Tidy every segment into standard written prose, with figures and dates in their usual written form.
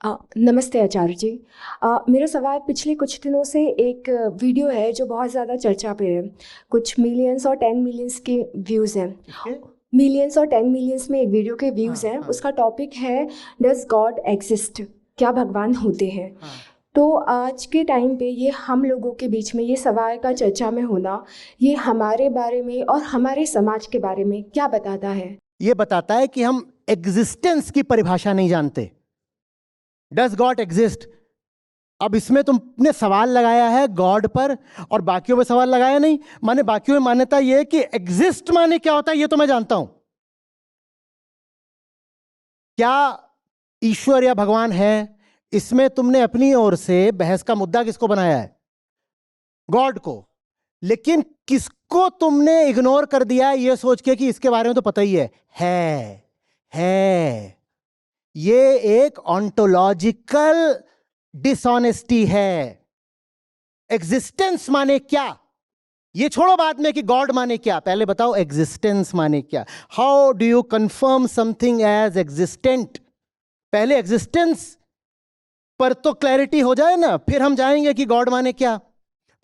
नमस्ते आचार्य जी। मेरा सवाल पिछले कुछ दिनों से एक वीडियो है जो बहुत ज़्यादा चर्चा पे है। कुछ मिलियंस और 10 मिलियंस के व्यूज़ हैं। किसके? मिलियंस और 10 मिलियंस में एक वीडियो के व्यूज़ हाँ हैं। हाँ उसका टॉपिक है डज गॉड एग्जिस्ट, क्या भगवान होते हैं। हाँ। तो आज के टाइम पे ये हम लोगों के बीच में ये सवाल का चर्चा में होना, ये हमारे बारे में और हमारे समाज के बारे में क्या बताता है? ये बताता है कि हम एग्जिस्टेंस की परिभाषा नहीं जानते। Does God exist? अब इसमें तुमने सवाल लगाया है गॉड पर और बाकियों में सवाल लगाया नहीं। माने बाकियों में मान्यता यह है कि एग्जिस्ट माने क्या होता है ये तो मैं जानता हूं। क्या ईश्वर या भगवान है, इसमें तुमने अपनी ओर से बहस का मुद्दा किसको बनाया है? गॉड को। लेकिन किसको तुमने इग्नोर कर दिया है ये सोच के कि इसके बारे में तो पता ही है। ये एक ऑन्टोलॉजिकल डिसऑनेस्टी है। एग्जिस्टेंस माने क्या, ये छोड़ो बाद में कि गॉड माने क्या, पहले बताओ एग्जिस्टेंस माने क्या। How do you confirm something as existent? पहले एग्जिस्टेंस पर तो क्लैरिटी हो जाए ना, फिर हम जाएंगे कि गॉड माने क्या।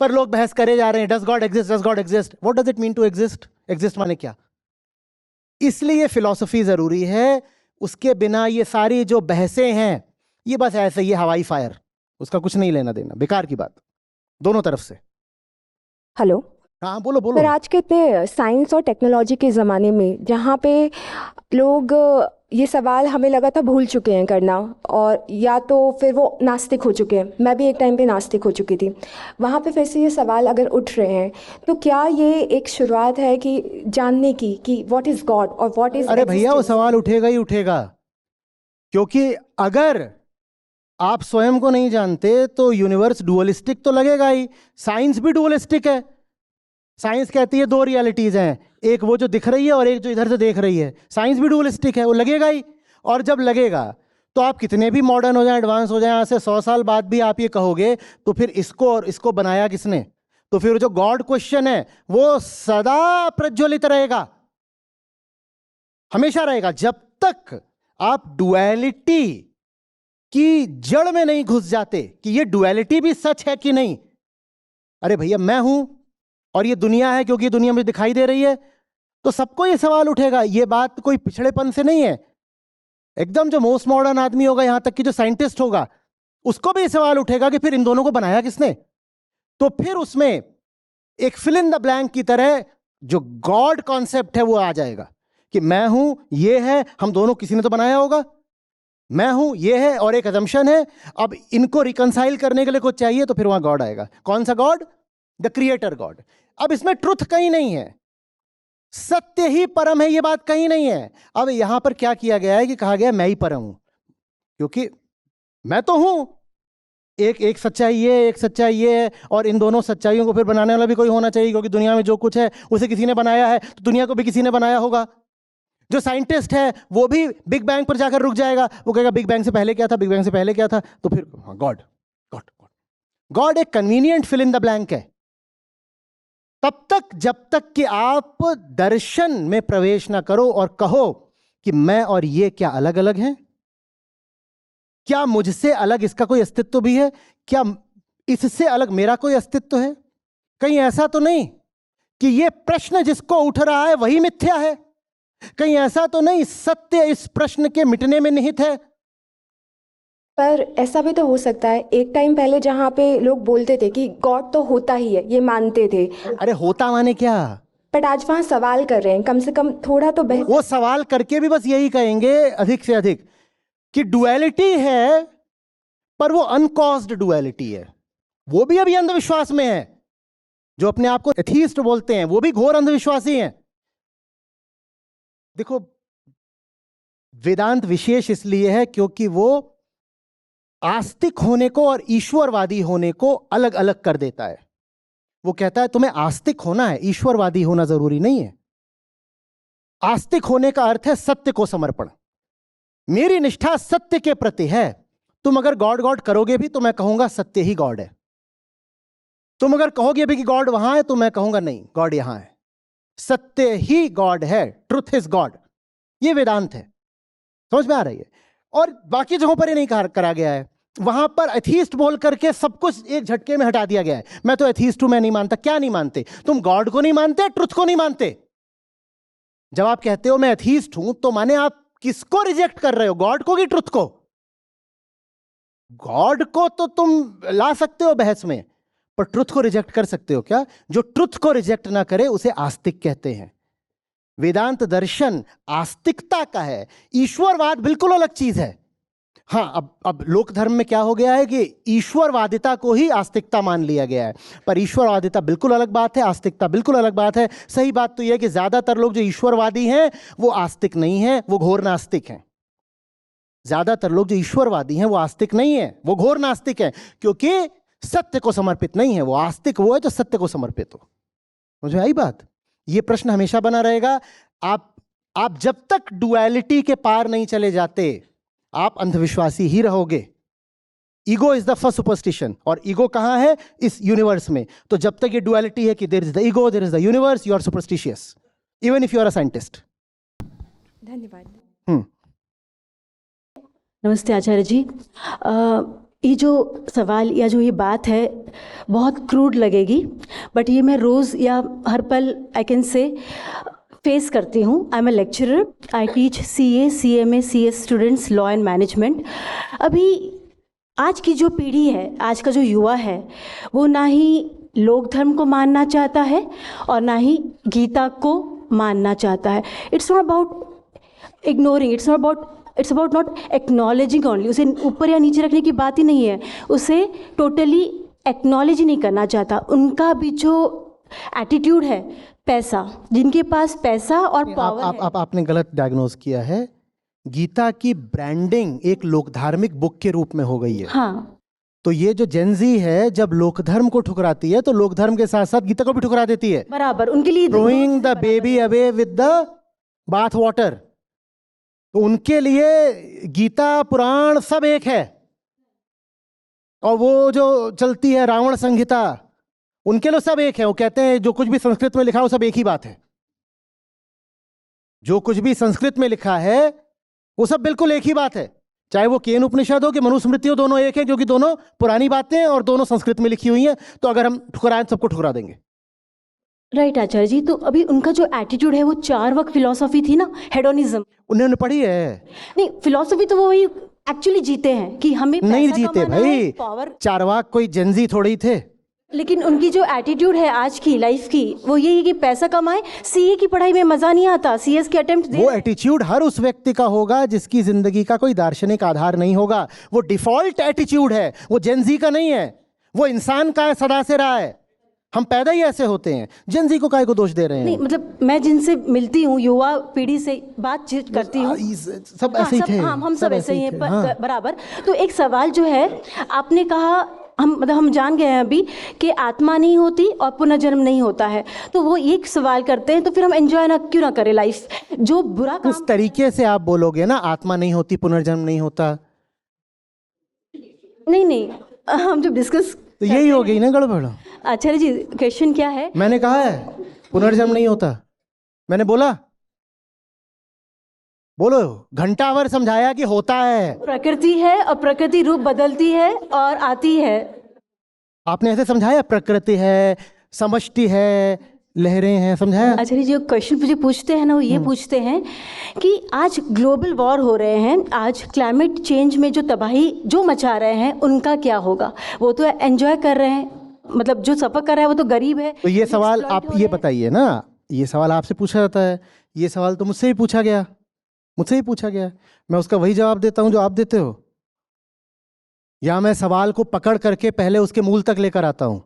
पर लोग बहस करे जा रहे हैं, does God exist, does God exist, what does it mean to exist, exist माने क्या। इसलिए फिलॉसफी जरूरी है। उसके बिना ये सारी जो बहसें हैं ये बस ऐसे ही हवाई फायर, उसका कुछ नहीं लेना देना, बेकार की बात दोनों तरफ से। हेलो। हाँ बोलो पर बोलो। आज के इतने साइंस और टेक्नोलॉजी के ज़माने में जहाँ पे लोग ये सवाल हमें लगा था भूल चुके हैं करना, और या तो फिर वो नास्तिक हो चुके हैं। मैं भी एक टाइम पे नास्तिक हो चुकी थी। वहाँ पे फिर से ये सवाल अगर उठ रहे हैं तो क्या ये एक शुरुआत है कि जानने की कि व्हाट इज़ गॉड और व्हाट इज़ अरे भैया वो एग्जिस्टेंस? सवाल उठेगा ही उठेगा, क्योंकि अगर आप स्वयं को नहीं जानते तो यूनिवर्स डुअलिस्टिक तो लगेगा ही। साइंस भी डुअलिस्टिक है। साइंस कहती है दो रियलिटीज हैं, एक वो जो दिख रही है और एक जो इधर से देख रही है। साइंस भी डुअलिस्टिक है, वो लगेगा ही। और जब लगेगा तो आप कितने भी मॉडर्न हो जाएं, एडवांस हो जाएं, आज से 100 साल बाद भी आप ये कहोगे तो फिर इसको और इसको बनाया किसने? तो फिर जो गॉड क्वेश्चन है वो सदा प्रज्वलित रहेगा, हमेशा रहेगा, जब तक आप डुअलिटी की जड़ में नहीं घुस जाते कि ये डुअलिटी भी सच है कि नहीं। अरे भैया मैं हूं और ये दुनिया है, क्योंकि दुनिया मुझे दिखाई दे रही है, तो सबको ये सवाल उठेगा। ये बात कोई पिछड़ेपन से नहीं है। एकदम जो मोस्ट मॉडर्न आदमी होगा, यहां तक कि जो साइंटिस्ट होगा, उसको भी ये सवाल उठेगा कि फिर इन दोनों को बनाया किसने। तो फिर उसमें एक फिल इन द ब्लैंक की तरह जो गॉड कॉन्सेप्ट है वो आ जाएगा कि मैं हूं, ये है, हम दोनों किसी ने तो बनाया होगा। मैं हूं, ये है, और एक असम्पशन है। अब इनको रिकंसाइल करने के लिए कुछ चाहिए, तो फिर वहां गॉड आएगा। कौन सा गॉड? The creator God. अब इसमें ट्रुथ कहीं नहीं है, सत्य ही परम है, ये बात कहीं नहीं है। अब यहां पर क्या किया गया है कि कहा गया मैं ही परम हूं, क्योंकि मैं तो हूं। एक एक सच्चाई ये, एक सच्चाई ये है, और इन दोनों सच्चाइयों को फिर बनाने वाला भी कोई होना चाहिए, क्योंकि दुनिया में जो कुछ है उसे किसी ने बनाया है, तो दुनिया को भी किसी ने बनाया होगा। जो साइंटिस्ट है वो भी बिग बैंग पर जाकर रुक जाएगा, वो कहेगा बिग बैंग से पहले क्या था, बिग बैंग से पहले क्या था, तो फिर गॉड गॉड गॉड। गॉड एक convenient fill in the blank है तब तक जब तक कि आप दर्शन में प्रवेश ना करो और कहो कि मैं और ये क्या अलग अलग हैं, क्या मुझसे अलग इसका कोई अस्तित्व भी है, क्या इससे अलग मेरा कोई अस्तित्व है। कहीं ऐसा तो नहीं कि ये प्रश्न जिसको उठ रहा है वही मिथ्या है। कहीं ऐसा तो नहीं सत्य इस प्रश्न के मिटने में निहित है। पर ऐसा भी तो हो सकता है, एक टाइम पहले जहाँ पे लोग बोलते थे कि गॉड तो होता ही है, ये मानते थे। अरे होता माने क्या? बट आज वहाँ सवाल कर रहे हैं, कम से कम थोड़ा तो वो सवाल करके भी बस यही कहेंगे अधिक से अधिक कि डुअलिटी है, पर वो अनकॉज्ड डुअलिटी है। वो भी अभी अंधविश्वास में है। जो अपने आप को एथीस्ट बोलते हैं वो भी घोर अंधविश्वासी हैं। देखो, वेदांत विशेष इसलिए है क्योंकि वो आस्तिक होने को और ईश्वरवादी होने को अलग अलग कर देता है। वो कहता है तुम्हें आस्तिक होना है, ईश्वरवादी होना जरूरी नहीं है। आस्तिक होने का अर्थ है सत्य को समर्पण। मेरी निष्ठा सत्य के प्रति है। तुम अगर गॉड गॉड करोगे भी तो मैं कहूंगा सत्य ही गॉड है। तुम अगर कहोगे भी कि गॉड वहां है तो मैं कहूंगा नहीं, गॉड यहां है। सत्य ही गॉड है, ट्रुथ इज गॉड। ये वेदांत है। समझ में आ रही है? और बाकी जगहों पर ये नहीं करा गया है। वहां पर एथीस्ट बोल करके सब कुछ एक झटके में हटा दिया गया है। मैं तो एथीस्ट हूं, मैं नहीं मानता। क्या नहीं मानते तुम? गॉड को नहीं मानते, ट्रुथ को नहीं मानते। जब आप कहते हो मैं एथीस्ट हूं तो माने आप किसको रिजेक्ट कर रहे हो, गॉड को कि ट्रुथ को? गॉड को तो तुम ला सकते हो बहस में, पर ट्रुथ को रिजेक्ट कर सकते हो क्या? जो ट्रुथ को रिजेक्ट ना करे उसे आस्तिक कहते हैं। वेदांत दर्शन आस्तिकता का है, ईश्वरवाद बिल्कुल अलग चीज है। हाँ, अब लोक धर्म में क्या हो गया है कि ईश्वरवादिता को ही आस्तिकता मान लिया गया है, पर ईश्वरवादिता बिल्कुल अलग बात है, आस्तिकता बिल्कुल अलग बात है। सही बात तो यह है कि ज्यादातर लोग जो ईश्वरवादी हैं वो आस्तिक नहीं हैं, वो घोर नास्तिक हैं। ज्यादातर लोग जो ईश्वरवादी हैं वो आस्तिक नहीं है, वो घोर नास्तिक हैं, क्योंकि सत्य को समर्पित नहीं है। वो आस्तिक वो है जो सत्य को समर्पित हो। मुझे आई बात? ये प्रश्न हमेशा बना रहेगा। आप जब तक डुअलिटी के पार नहीं चले जाते आप अंधविश्वासी ही रहोगे। Ego is the first superstition, और ईगो कहां है? इस यूनिवर्स में। तो जब तक ये डुअलिटी है कि there is the ego, there is the universe, you are superstitious even if you are a scientist. धन्यवाद। नमस्ते आचार्य जी। ये जो सवाल या जो ये बात है बहुत क्रूड लगेगी, बट ये मैं रोज़ या हर पल आई कैन से फेस करती हूँ। I am a lecturer, I teach CA, CMA, CS students, law and management. अभी आज की जो पीढ़ी है, आज का जो युवा है, वो ना ही लोक धर्म को मानना चाहता है और ना ही गीता को मानना चाहता है। It's not about ignoring, it's about not acknowledging only. उसे ऊपर या नीचे रखने की बात ही नहीं है, उसे टोटली एक्नॉलेज ही नहीं करना चाहता। उनका भी जो एटीट्यूड है, पैसा, जिनके पास पैसा और पावर है। आपने गलत डायग्नोज किया है। गीता की ब्रांडिंग एक लोकधार्मिक बुक के रूप में हो गई है। हाँ, तो ये जो जेनजी है जब लोकधर्म को ठुकराती है तो लोकधर्म के साथ साथ गीता को भी ठुकरा देती है। बराबर उनके लिए throwing the baby away with the bath water. तो उनके लिए गीता पुराण सब एक है, और वो जो चलती है रावण संहिता, उनके लिए सब एक है। वो कहते हैं जो कुछ भी संस्कृत में लिखा है वो सब एक ही बात है। जो कुछ भी संस्कृत में लिखा है वो सब बिल्कुल एक ही बात है, चाहे वो केन उपनिषद हो कि मनुस्मृति हो, दोनों एक है, क्योंकि दोनों पुरानी बातें और दोनों संस्कृत में लिखी हुई हैं। तो अगर हम ठुकराएं सबको ठुकरा देंगे। राइट आचार्य जी। तो अभी उनका जो एटीट्यूड है वो 4 वक्त फिलॉसफी थी ना, हेडोनिज्म। उन्होंने पढ़ी है? नहीं, फिलॉसफी तो वो वही एक्चुअली जीते हैं कि हमें नहीं पैसा जीते कमाना है, भाई। पावर। चारवाक कोई जेनजी थोड़ी थे। लेकिन उनकी जो एटीट्यूड है आज की लाइफ की, वो यही है कि पैसा कमाए। CA की पढ़ाई में मजा नहीं आता, CS के अटेम्प्ट वो एटीट्यूड हर उस व्यक्ति का होगा जिसकी जिंदगी का कोई दार्शनिक आधार नहीं होगा। वो डिफॉल्ट एटीट्यूड है, वो जेनजी का नहीं है, वो इंसान का है, सदा से रहा है। हम पैदा ही ऐसे होते हैं। जेनजी को काहे को दोष दे रहे हैं? नहीं, मतलब मैं जिनसे मिलती हूँ, युवा पीढ़ी से बातचीत करती हूँ, सब ऐसे ही थे। हम सब ऐसे ही हैं हाँ। बराबर। तो एक सवाल जो है आपने कहा, हम जान गए हैं अभी कि आत्मा नहीं होती और पुनर्जन्म नहीं होता है। तो वो एक सवाल करते हैं, तो फिर हम एंजॉय ना क्यों ना करें लाइफ? जो बुरा काम उस तरीके से आप बोलोगे ना, आत्मा नहीं होती पुनर्जन्म नहीं होता, नहीं, हम जब डिस्कस तो यही हो गई ना गड़बड़। आचार्य जी, क्वेश्चन क्या है? मैंने कहा है पुनर्जन्म नहीं होता, मैंने बोला? बोलो, घंटा भर समझाया कि होता है। प्रकृति है और प्रकृति रूप बदलती है और आती है। आपने ऐसे समझाया? प्रकृति है, समष्टि है, लहरें हैं, समझाया? आचार्य जी, जो क्वेश्चन मुझे पूछते हैं ना, वो ये पूछते हैं कि आज ग्लोबल वॉर हो रहे हैं, आज क्लाइमेट चेंज में जो तबाही जो मचा रहे हैं उनका क्या होगा? वो तो एंजॉय कर रहे हैं, मतलब जो सफ़र कर रहा है वो तो गरीब है। तो ये सवाल आप ये बताइए ना, ये सवाल आपसे पूछा जाता है, ये सवाल तो मुझसे ही पूछा गया, मैं उसका वही जवाब देता हूं जो आप देते हो, या मैं सवाल को पकड़ करके पहले उसके मूल तक लेकर आता हूं?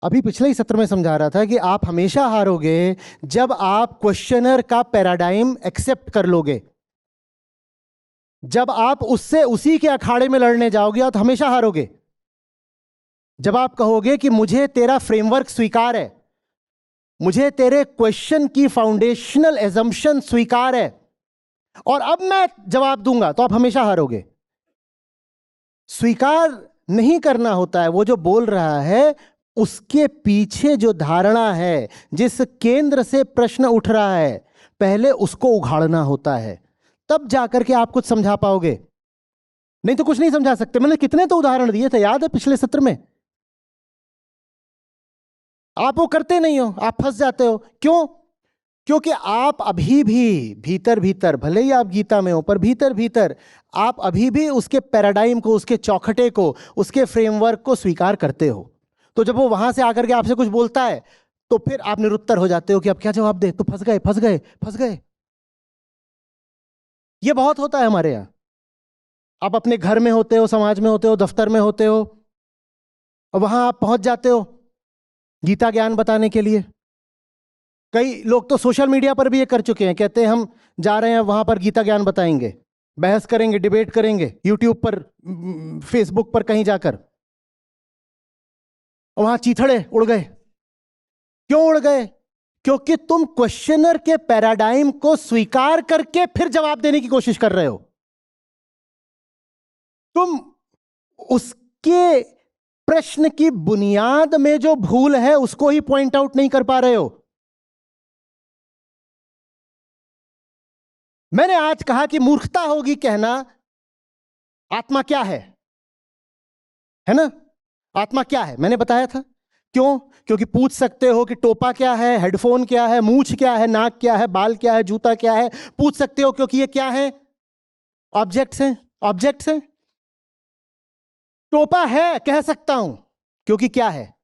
अभी पिछले ही सत्र में समझा रहा था कि आप हमेशा हारोगे जब आप क्वेश्चनर का पैराडाइम एक्सेप्ट कर लोगे। जब आप उससे उसी के अखाड़े में लड़ने जाओगे तो हमेशा हारोगे। जब आप कहोगे कि मुझे तेरा फ्रेमवर्क स्वीकार है, मुझे तेरे क्वेश्चन की फाउंडेशनल एजम्पशन स्वीकार है, और अब मैं जवाब दूंगा, तो आप हमेशा हारोगे। स्वीकार नहीं करना होता है, वो जो बोल रहा है उसके पीछे जो धारणा है, जिस केंद्र से प्रश्न उठ रहा है, पहले उसको उघाड़ना होता है, तब जाकर के आप कुछ समझा पाओगे, नहीं तो कुछ नहीं समझा सकते। मैंने कितने तो उदाहरण दिए थे, याद है पिछले सत्र में। आप वो करते नहीं हो, आप फंस जाते हो। क्यों? क्योंकि आप अभी भी भीतर भीतर, भले ही आप गीता में हो, पर भीतर भीतर आप अभी भी उसके पैराडाइम को, उसके चौखटे को, उसके फ्रेमवर्क को स्वीकार करते हो। तो जब वो वहां से आकर के आपसे कुछ बोलता है तो फिर आप निरुत्तर हो जाते हो कि अब क्या जवाब दे, तो फंस गए फंस गए फंस गए। ये बहुत होता है हमारे यहां। आप अपने घर में होते हो, समाज में होते हो, दफ्तर में होते हो, और वहां आप पहुंच जाते हो गीता ज्ञान बताने के लिए। कई लोग तो सोशल मीडिया पर भी ये कर चुके हैं, कहते हैं हम जा रहे हैं वहां पर गीता ज्ञान बताएंगे, बहस करेंगे, डिबेट करेंगे, यूट्यूब पर, फेसबुक पर, कहीं जाकर। वहां चीथड़े उड़ गए। क्यों उड़ गए? क्योंकि तुम क्वेश्चनर के पैराडाइम को स्वीकार करके फिर जवाब देने की कोशिश कर रहे हो। तुम उसके प्रश्न की बुनियाद में जो भूल है उसको ही पॉइंट आउट नहीं कर पा रहे हो। मैंने आज कहा कि मूर्खता होगी कहना आत्मा क्या है ना? आत्मा क्या है मैंने बताया था। क्यों? क्योंकि पूछ सकते हो कि टोपा क्या है, हेडफोन क्या है, मूछ क्या है, नाक क्या है, बाल क्या है, जूता क्या है। पूछ सकते हो क्योंकि ये क्या है? ऑब्जेक्ट्स हैं, ऑब्जेक्ट्स हैं। टोपा है कह सकता हूं क्योंकि क्या है?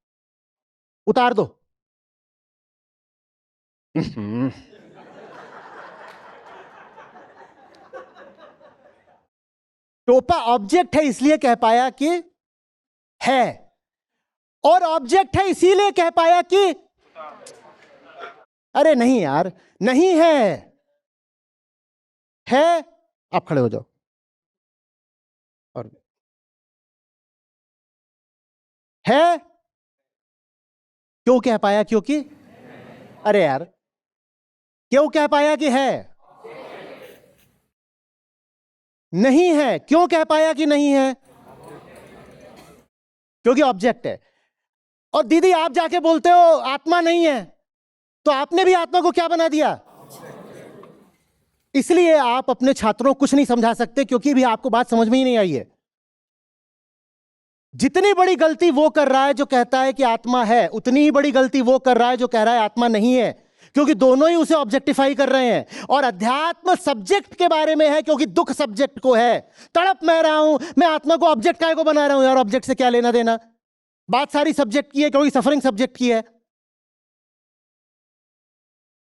उतार दो। टोपा ऑब्जेक्ट है इसलिए कह पाया कि है, और ऑब्जेक्ट है इसीलिए कह पाया कि अरे नहीं यार, नहीं है। आप खड़े हो जाओ। और है क्यों कह पाया? क्योंकि अरे यार, क्यों कह पाया कि है? नहीं है क्यों कह पाया कि नहीं है? क्योंकि ऑब्जेक्ट है। और दीदी आप जाके बोलते हो आत्मा नहीं है, तो आपने भी आत्मा को क्या बना दिया? इसलिए आप अपने छात्रों को कुछ नहीं समझा सकते, क्योंकि भी आपको बात समझ में ही नहीं आई है। जितनी बड़ी गलती वो कर रहा है जो कहता है कि आत्मा है, उतनी ही बड़ी गलती वो कर रहा है जो कह रहा है आत्मा नहीं है, क्योंकि दोनों ही उसे ऑब्जेक्टिफाई कर रहे हैं। और अध्यात्म सब्जेक्ट के बारे में है, क्योंकि दुख सब्जेक्ट को है। तड़प मैं रहा हूं, मैं आत्मा को ऑब्जेक्ट काहे को बना रहा हूं यार? ऑब्जेक्ट से क्या लेना देना? बात सारी सब्जेक्ट की है, क्योंकि सफरिंग सब्जेक्ट की है।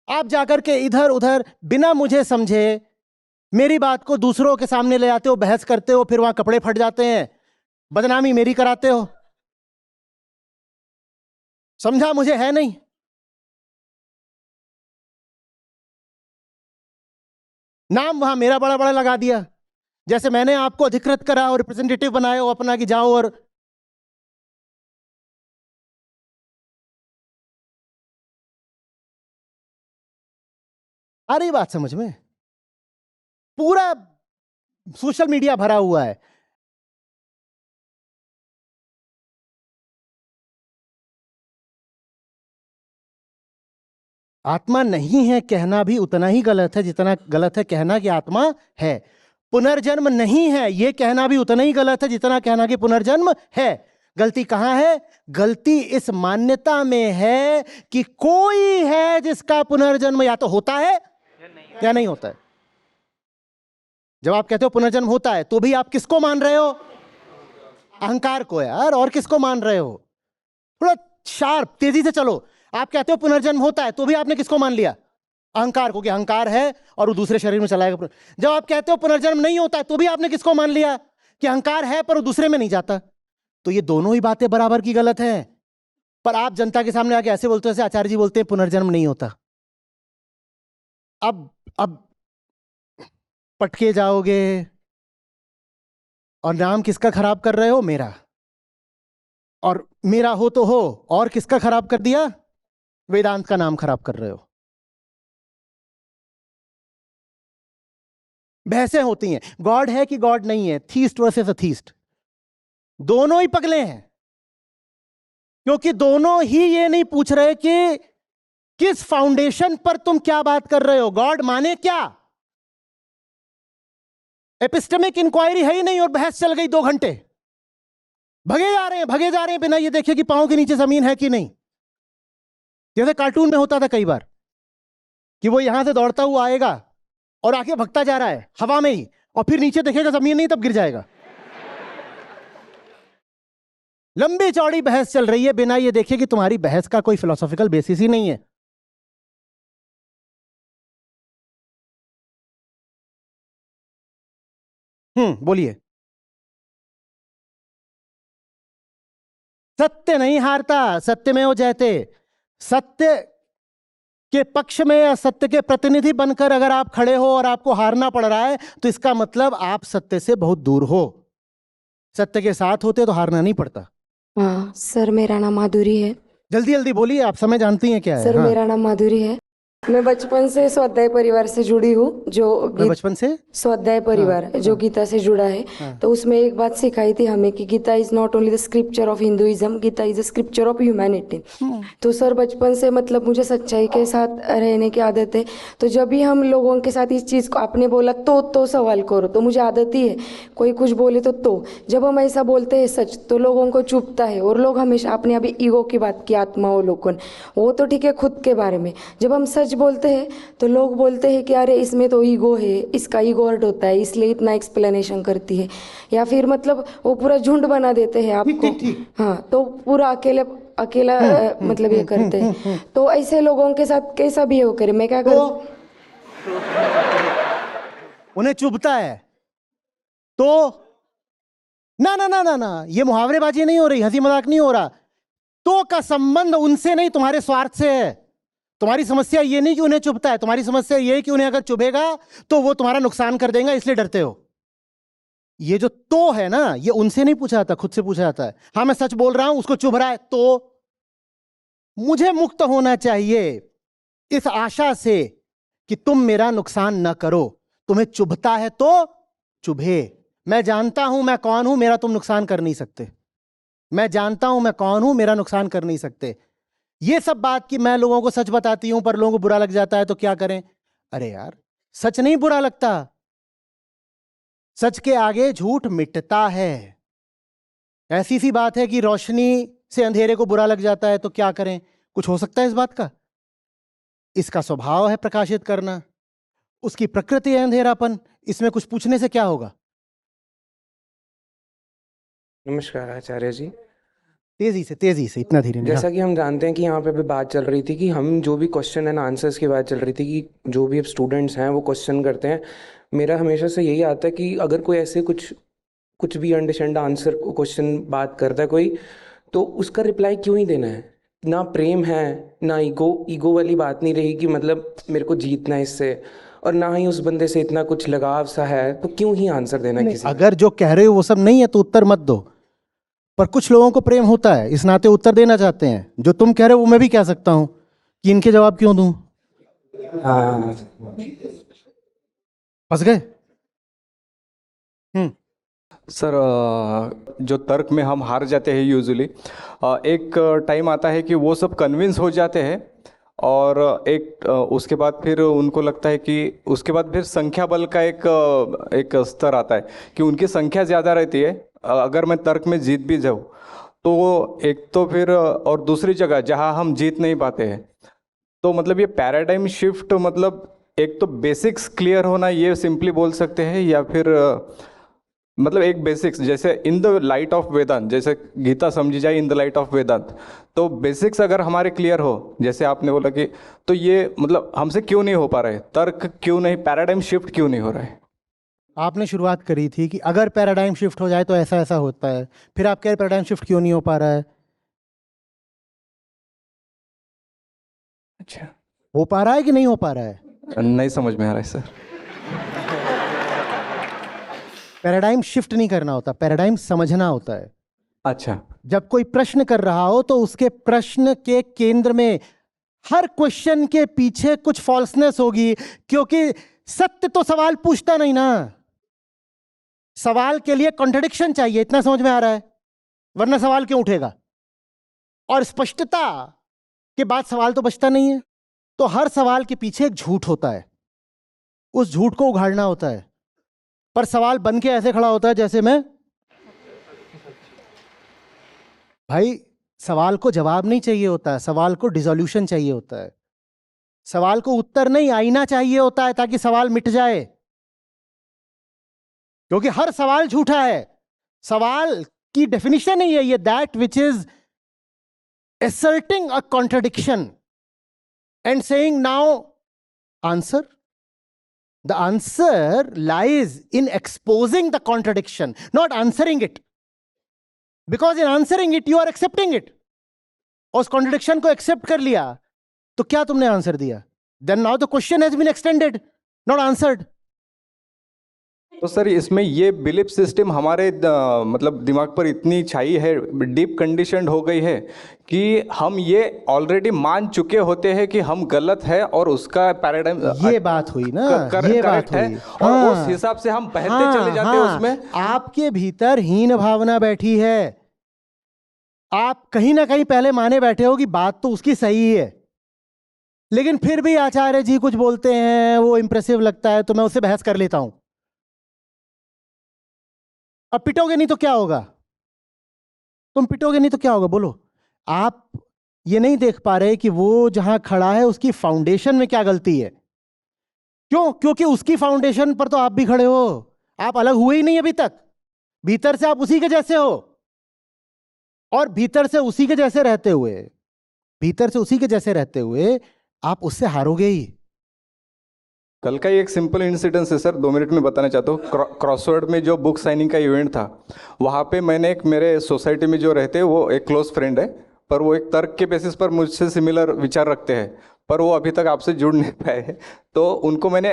आप जाकर के इधर उधर बिना मुझे समझे मेरी बात को दूसरों के सामने ले आते हो, बहस करते हो, फिर वहां कपड़े फट जाते हैं, बदनामी मेरी कराते हो। समझा मुझे है नहीं? नाम वहां मेरा बड़ा बड़ा लगा दिया, जैसे मैंने आपको अधिकृत करा और रिप्रेजेंटेटिव बनाया हो अपना कि जाओ और आ रही बात समझ में? पूरा सोशल मीडिया भरा हुआ है। आत्मा नहीं है कहना भी उतना ही गलत है जितना गलत है कहना कि आत्मा है। पुनर्जन्म नहीं है यह कहना भी उतना ही गलत है जितना कहना कि पुनर्जन्म है। गलती कहां है? गलती इस मान्यता में है कि कोई है जिसका पुनर्जन्म या तो होता है या नहीं होता है। जब आप कहते हो पुनर्जन्म होता है, तो भी आप किसको मान रहे हो? अहंकार को यार। और किसको मान रहे हो? थोड़ा शार्प, तेजी से चलो। आप कहते हो पुनर्जन्म होता है, तो भी आपने किसको मान लिया? अहंकार को, कि अहंकार है और वो दूसरे शरीर में चलाएगा। जब आप कहते हो पुनर्जन्म नहीं होता है, तो भी आपने किसको मान लिया? कि अहंकार है पर वो दूसरे में नहीं जाता। तो ये दोनों ही बातें बराबर की गलत हैं। पर आप जनता के सामने आके ऐसे बोलते हो, जैसे आचार्य जी बोलते हैं पुनर्जन्म नहीं होता। अब पटके जाओगे। और नाम किसका खराब कर रहे हो? मेरा। और मेरा हो तो हो, और किसका खराब कर दिया? वेदांत का नाम खराब कर रहे हो। बहसें होती हैं, गॉड है कि गॉड नहीं है, थीस्ट वर्सेस अथीस्ट। दोनों ही पगले हैं, क्योंकि दोनों ही ये नहीं पूछ रहे कि किस फाउंडेशन पर तुम क्या बात कर रहे हो। गॉड माने क्या? एपिस्टेमिक इंक्वायरी है ही नहीं और बहस चल गई 2 घंटे। भगे जा रहे हैं बिना ये देखे कि पांव के नीचे जमीन है कि नहीं। जैसे कार्टून में होता था कई बार कि वो यहां से दौड़ता हुआ आएगा और आके भगता जा रहा है हवा में ही, और फिर नीचे देखेगा जमीन नहीं, तब गिर जाएगा। लंबी चौड़ी बहस चल रही है बिना ये देखे कि तुम्हारी बहस का कोई फिलोसॉफिकल बेसिस ही नहीं है। बोलिए। सत्य नहीं हारता, सत्य में हो जयते। सत्य के पक्ष में या सत्य के प्रतिनिधि बनकर अगर आप खड़े हो और आपको हारना पड़ रहा है तो इसका मतलब आप सत्य से बहुत दूर हो। सत्य के साथ होते तो हारना नहीं पड़ता। हाँ सर, मेरा नाम माधुरी है। जल्दी जल्दी बोलिए, आप समय जानती हैं क्या है। सर हाँ। मेरा नाम माधुरी है। मैं बचपन से स्वाध्याय परिवार से जुड़ी हूँ, जो मैं बचपन से स्वाध्याय परिवार जो गीता से जुड़ा है। तो उसमें एक बात सिखाई थी हमें कि Gita is not only the scripture of Hinduism, Gita is the scripture of humanity. तो सर बचपन से मतलब मुझे सच्चाई के साथ रहने की आदत है। तो जब भी हम लोगों के साथ इस चीज़ को, आपने बोला तो सवाल करो, तो मुझे आदत ही है कोई कुछ बोले तो जब हम ऐसा बोलते हैं सच तो लोगों को चुभता है। और लोग हमेशा अपने अभी ईगो की बात की, आत्मावलोकन, वो तो ठीक है खुद के बारे में। जब हम सच बोलते हैं तो लोग बोलते हैं कि अरे इसमें तो ईगो है, इसका ईगो हर्ट होता है इसलिए इतना एक्सप्लेनेशन करती है, या फिर मतलब वो पूरा झुंड बना देते हैं आपको। हाँ, तो पूरा अकेला मतलब ये करते हैं। तो ऐसे लोगों के साथ कैसा बिहेव करें, मैं क्या करूं? उन्हें चुभता है तो ना ना ना ना ना, ये मुहावरेबाजी नहीं हो रही, हंसी मजाक नहीं हो रहा। तो का संबंध उनसे नहीं, तुम्हारे स्वार्थ से है। तुम्हारी समस्या ये नहीं कि उन्हें चुभता है, तुम्हारी समस्या ये है कि उन्हें अगर चुभेगा तो वो तुम्हारा नुकसान कर देगा, इसलिए डरते हो। ये जो तो है ना, ये उनसे नहीं पूछा जाता, खुद से पूछा जाता है। हाँ मैं सच बोल रहा हूं, उसको चुभ रहा है तो मुझे मुक्त होना चाहिए इस आशा से कि तुम मेरा नुकसान न करो। तुम्हें चुभता है तो चुभे। मैं जानता हूं मैं कौन हूं, मेरा तुम नुकसान कर नहीं सकते। मैं जानता हूं मैं कौन हूं, मेरा नुकसान कर नहीं सकते। ये सब बात कि मैं लोगों को सच बताती हूं पर लोगों को बुरा लग जाता है तो क्या करें। अरे यार, सच नहीं बुरा लगता, सच के आगे झूठ मिटता है। ऐसी सी बात है कि रोशनी से अंधेरे को बुरा लग जाता है तो क्या करें। कुछ हो सकता है इस बात का? इसका स्वभाव है प्रकाशित करना, उसकी प्रकृति है अंधेरापन, इसमें कुछ पूछने से क्या होगा। नमस्कार आचार्य जी। तेजी से, इतना धीरे नहीं। जैसा कि हम जानते हैं कि यहाँ पे अभी बात चल रही थी कि हम जो भी क्वेश्चन एंड आंसर्स की बात चल रही थी कि जो भी अब स्टूडेंट्स हैं वो क्वेश्चन करते हैं। मेरा हमेशा से यही आता है कि अगर कोई ऐसे कुछ भी अंडरस्टैंड आंसर क्वेश्चन बात करता है कोई, तो उसका रिप्लाई क्यों ही देना है। ना प्रेम है ना ईगो वाली बात नहीं रही कि मतलब मेरे को जीतना है इससे, और ना ही उस बंदे से इतना कुछ लगाव सा है, तो क्यों ही आंसर देना किसी। अगर जो कह रहे हो वो सब नहीं है तो उत्तर मत दो। पर कुछ लोगों को प्रेम होता है, इस नाते उत्तर देना चाहते हैं। जो तुम कह रहे हो वो मैं भी कह सकता हूं कि इनके जवाब क्यों दूं। हाँ फंस गए। सर, जो तर्क में हम हार जाते हैं यूजुअली, एक टाइम आता है कि वो सब कन्विंस हो जाते हैं और उसके बाद फिर उनको लगता है कि उसके बाद फिर संख्या बल का एक स्तर आता है कि उनकी संख्या ज़्यादा रहती है। अगर मैं तर्क में जीत भी जाऊँ तो एक तो फिर, और दूसरी जगह जहाँ हम जीत नहीं पाते हैं, तो मतलब ये पैराडाइम शिफ्ट, मतलब एक तो बेसिक्स क्लियर होना, ये सिंपली बोल सकते हैं, या फिर मतलब एक बेसिक्स जैसे इन द लाइट ऑफ वेदांत, जैसे गीता समझी जाए इन द लाइट ऑफ वेदांत, तो बेसिक्स अगर हमारे क्लियर हो, जैसे आपने बोला कि, तो ये मतलब हमसे क्यों नहीं हो पा रहा है, तर्क क्यों नहीं, पैराडाइम शिफ्ट क्यों नहीं हो रहा है। आपने शुरुआत करी थी कि अगर पैराडाइम शिफ्ट हो जाए तो ऐसा ऐसा होता है, फिर आप कह रहे पैराडाइम शिफ्ट क्यों नहीं हो पा रहा है। अच्छा, हो पा रहा है कि नहीं हो पा रहा है? नहीं समझ में आ रहा है सर। पैराडाइम शिफ्ट नहीं करना होता, पैराडाइम समझना होता है। अच्छा, जब कोई प्रश्न कर रहा हो तो उसके प्रश्न के केंद्र में, हर क्वेश्चन के पीछे कुछ फॉल्सनेस होगी, क्योंकि सत्य तो सवाल पूछता नहीं ना। सवाल के लिए कॉन्ट्रडिक्शन चाहिए, इतना समझ में आ रहा है, वरना सवाल क्यों उठेगा। और स्पष्टता के बाद सवाल तो बचता नहीं है। तो हर सवाल के पीछे एक झूठ होता है, उस झूठ को उघाड़ना होता है। पर सवाल बन के ऐसे खड़ा होता है जैसे मैं, भाई सवाल को जवाब नहीं चाहिए होता है, सवाल को डिसोल्यूशन चाहिए होता है, सवाल को उत्तर नहीं आईना चाहिए होता है ताकि सवाल मिट जाए, क्योंकि हर सवाल झूठा है। सवाल की डेफिनेशन ही है ये, that which is asserting a contradiction and saying now answer. The answer lies in exposing the contradiction, not answering it. Because in answering it, you are accepting it. और उस contradiction को accept कर लिया, तो क्या तुमने आंसर दिया? Then now the question has been extended, not answered. तो सर इसमें ये बिलीफ सिस्टम हमारे मतलब दिमाग पर इतनी छाई है, डीप कंडीशनड हो गई है कि हम ये ऑलरेडी मान चुके होते हैं कि हम गलत है और उसका पैराडाइम ये बात हुई ना, ये बात है हुई। और हाँ, उस हिसाब से हम बहते चले जाते हैं उसमें। आपके भीतर हीन भावना बैठी है, आप कहीं ना कहीं पहले माने बैठे हो कि बात तो उसकी सही है, लेकिन फिर भी आचार्य जी कुछ बोलते हैं, वो इंप्रेसिव लगता है तो मैं उससे बहस कर लेता हूं। अब पिटोगे नहीं तो क्या होगा? तुम पिटोगे नहीं तो क्या होगा? बोलो। आप ये नहीं देख पा रहे कि वो जहां खड़ा है उसकी फाउंडेशन में क्या गलती है। क्यों? क्योंकि उसकी फाउंडेशन पर तो आप भी खड़े हो, आप अलग हुए ही नहीं अभी तक, भीतर से आप उसी के जैसे हो, और भीतर से उसी के जैसे रहते हुए, भीतर से उसी के जैसे रहते हुए आप उससे हारोगे ही। कल का ही एक सिंपल इंसिडेंस है सर, 2 मिनट में बताना चाहता हूँ। क्रॉसवर्ड में जो बुक साइनिंग का इवेंट था, वहाँ पे मैंने एक, मेरे सोसाइटी में जो रहते हैं वो एक क्लोज फ्रेंड है, पर वो एक तर्क के बेसिस पर मुझसे सिमिलर विचार रखते हैं, पर वो अभी तक आपसे जुड़ नहीं पाए। तो उनको मैंने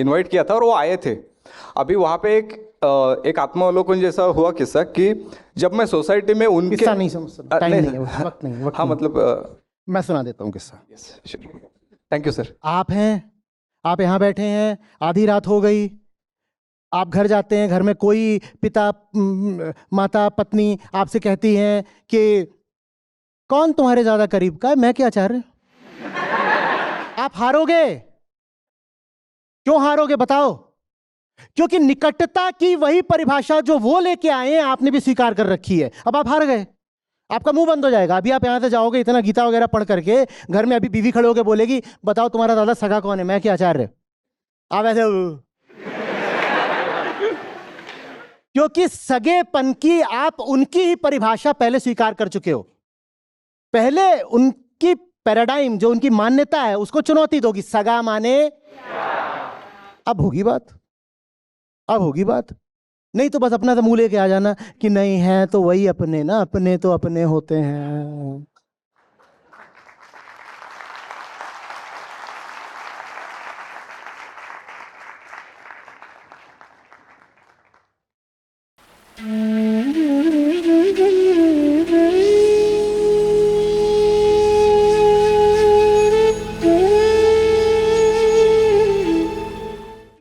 इनवाइट किया था और वो आए थे। अभी वहाँ पे एक आत्मावलोकन जैसा हुआ किस्सा कि जब मैं सोसाइटी में उनके किस्सा नहीं समझ सकता, टाइम नहीं है, वक्त नहीं, वक्त हाँ नहीं। मतलब मैं सुना देता हूँ किस्सा। Thank you sir. आप हैं, आप यहां बैठे हैं, आधी रात हो गई, आप घर जाते हैं, घर में कोई पिता माता पत्नी आपसे कहती हैं कि कौन तुम्हारे ज्यादा करीब का है, मैं क्या चाह रहे? आप हारोगे। क्यों हारोगे बताओ? क्योंकि निकटता की वही परिभाषा जो वो लेके आए हैं आपने भी स्वीकार कर रखी है। अब आप हार गए, आपका मुंह बंद हो जाएगा। अभी आप यहां से जाओगे इतना गीता वगैरह पढ़ करके, घर में अभी बीवी खड़े होकर बोलेगी बताओ तुम्हारा दादा सगा कौन है, मैं क्या आचार्य? आप ऐसे क्योंकि सगेपन की आप उनकी ही परिभाषा पहले स्वीकार कर चुके हो, पहले उनकी पैराडाइम जो उनकी मान्यता है उसको चुनौती दोगी। सगा माने, अब होगी बात, अब होगी बात। नहीं तो बस अपना तो मुंह लेके आ जाना कि नहीं है तो वही अपने ना, अपने तो अपने होते हैं।